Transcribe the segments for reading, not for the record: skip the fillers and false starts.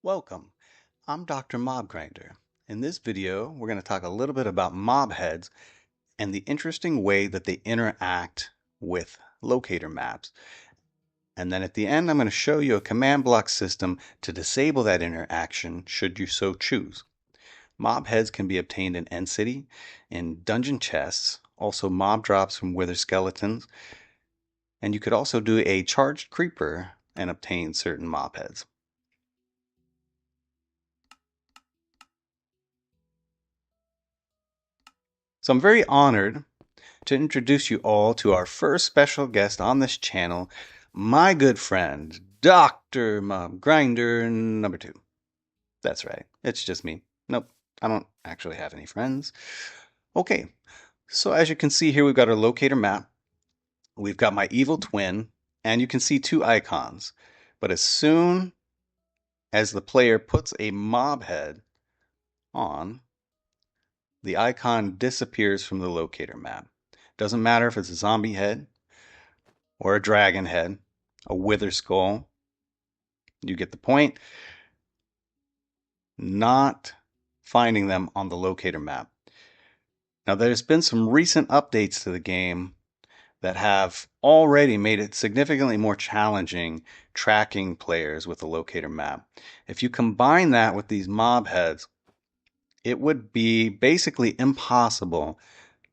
Welcome, I'm Dr. Mob Grinder. In this video, we're going to talk a little bit about mob heads and the interesting way that they interact with locator maps. And then at the end, I'm going to show you a command block system to disable that interaction should you so choose. Mob heads can be obtained in End City, in dungeon chests, also mob drops from wither skeletons, and you could also do a charged creeper and obtain certain mob heads. So I'm very honored to introduce you all to our first special guest on this channel, my good friend, Dr. Mob Grinder number 2. That's right, it's just me. Nope, I don't actually have any friends. Okay, so as you can see here, we've got our locator map. We've got my evil twin, and you can see 2 icons. But as soon as the player puts a mob head on, the icon disappears from the locator map. Doesn't matter if it's a zombie head or a dragon head, a wither skull. You get the point. Not finding them on the locator map. Now, there's been some recent updates to the game that have already made it significantly more challenging tracking players with the locator map. If you combine that with these mob heads, it would be basically impossible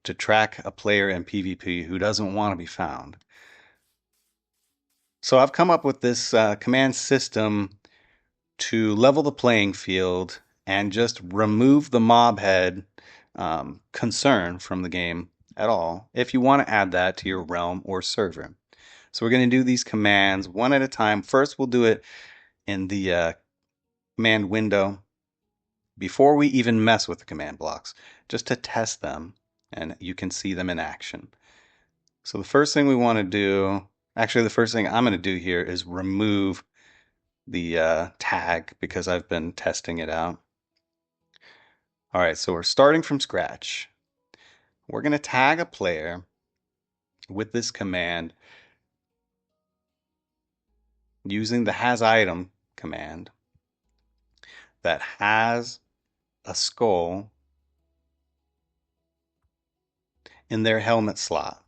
to track a player in PvP who doesn't want to be found. So I've come up with this command system to level the playing field and just remove the mob head concern from the game at all if you want to add that to your realm or server. So we're going to do these commands one at a time. First, we'll do it in the command window before we even mess with the command blocks, just to test them and you can see them in action. So the first thing we want to do, actually the first thing I'm going to do here is remove the tag because I've been testing it out. All right, so we're starting from scratch. We're going to tag a player with this command using the hasItem command that has a skull in their helmet slot.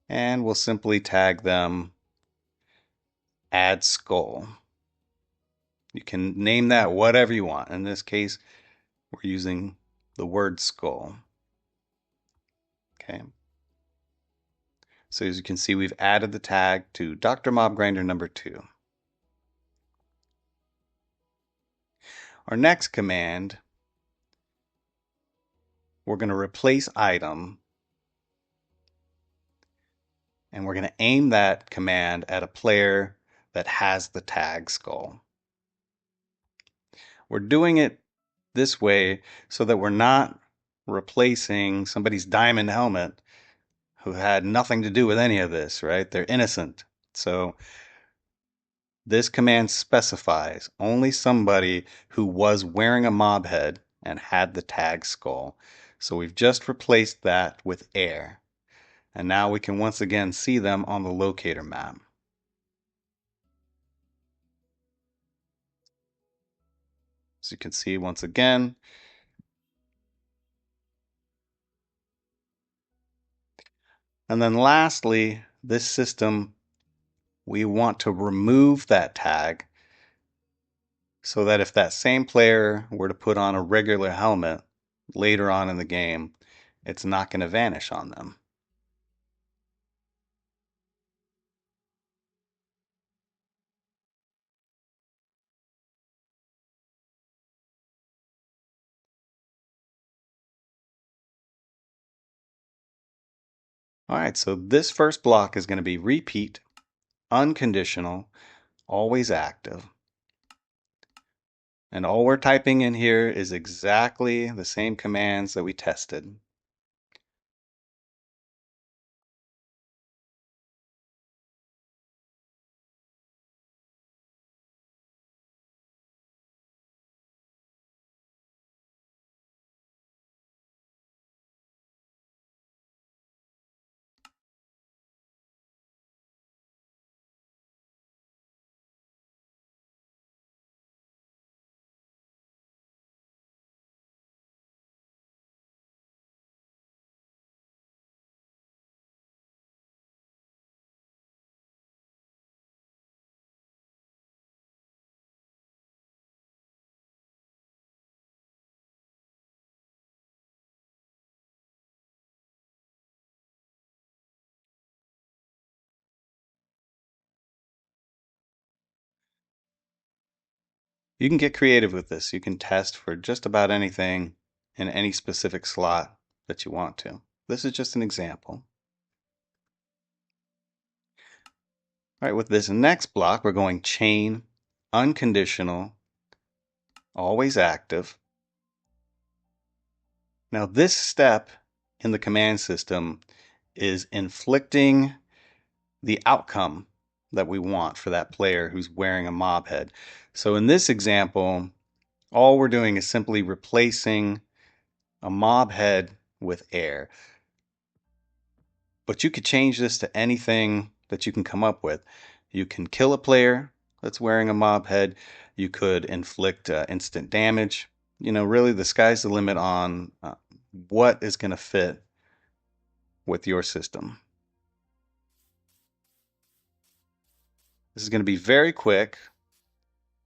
And we'll simply tag them add skull. You can name that whatever you want. In this case, we're using the word skull. Okay. So as you can see, we've added the tag to Dr. Mob Grinder number 2. Our next command, we're going to replace item, and we're going to aim that command at a player that has the tag skull. We're doing it this way so that we're not replacing somebody's diamond helmet who had nothing to do with any of this, right? They're innocent. So this command specifies only somebody who was wearing a mob head and had the tag skull. So we've just replaced that with air. And now we can once again see them on the locator map. As you can see once again. And then lastly, this system, we want to remove that tag so that if that same player were to put on a regular helmet later on in the game, it's not going to vanish on them. All right, so this first block is going to be repeat, unconditional, always active. And all we're typing in here is exactly the same commands that we tested. You can get creative with this. You can test for just about anything in any specific slot that you want to. This is just an example. All right, with this next block, we're going chain, unconditional, always active. Now this step in the command system is inflicting the outcome that we want for that player who's wearing a mob head. So in this example, all we're doing is simply replacing a mob head with air. But you could change this to anything that you can come up with. You can kill a player that's wearing a mob head. You could inflict instant damage. Really the sky's the limit on what is going to fit with your system. This is going to be very quick,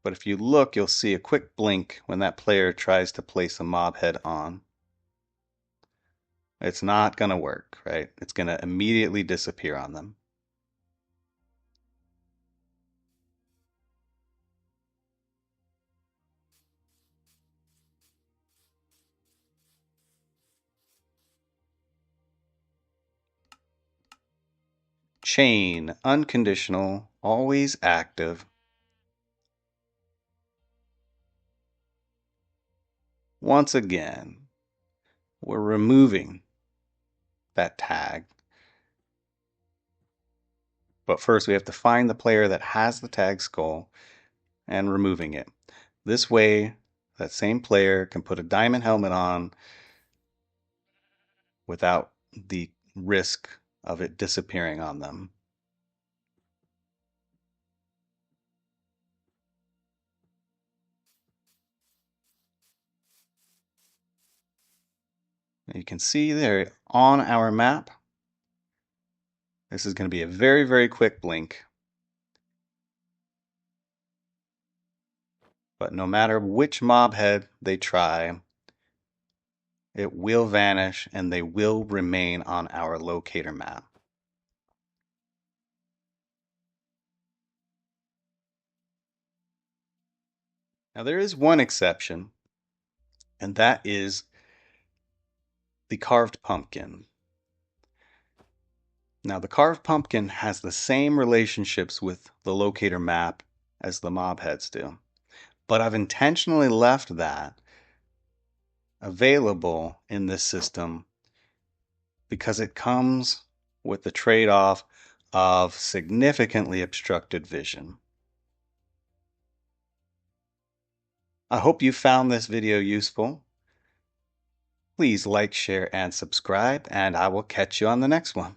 but if you look, you'll see a quick blink when that player tries to place a mob head on. It's not going to work, right? It's going to immediately disappear on them. Chain, unconditional, always active. Once again, we're removing that tag. But first we have to find the player that has the tag skull and removing it. This way, that same player can put a diamond helmet on without the risk of it disappearing on them. You can see there on our map, this is going to be a very, very quick blink. But no matter which mob head they try, it will vanish and they will remain on our locator map. Now there is one exception, and that is the carved pumpkin. Now the carved pumpkin has the same relationships with the locator map as the mob heads do, but I've intentionally left that available in this system because it comes with the trade-off of significantly obstructed vision. I hope you found this video useful. Please like, share, and subscribe, and I will catch you on the next one.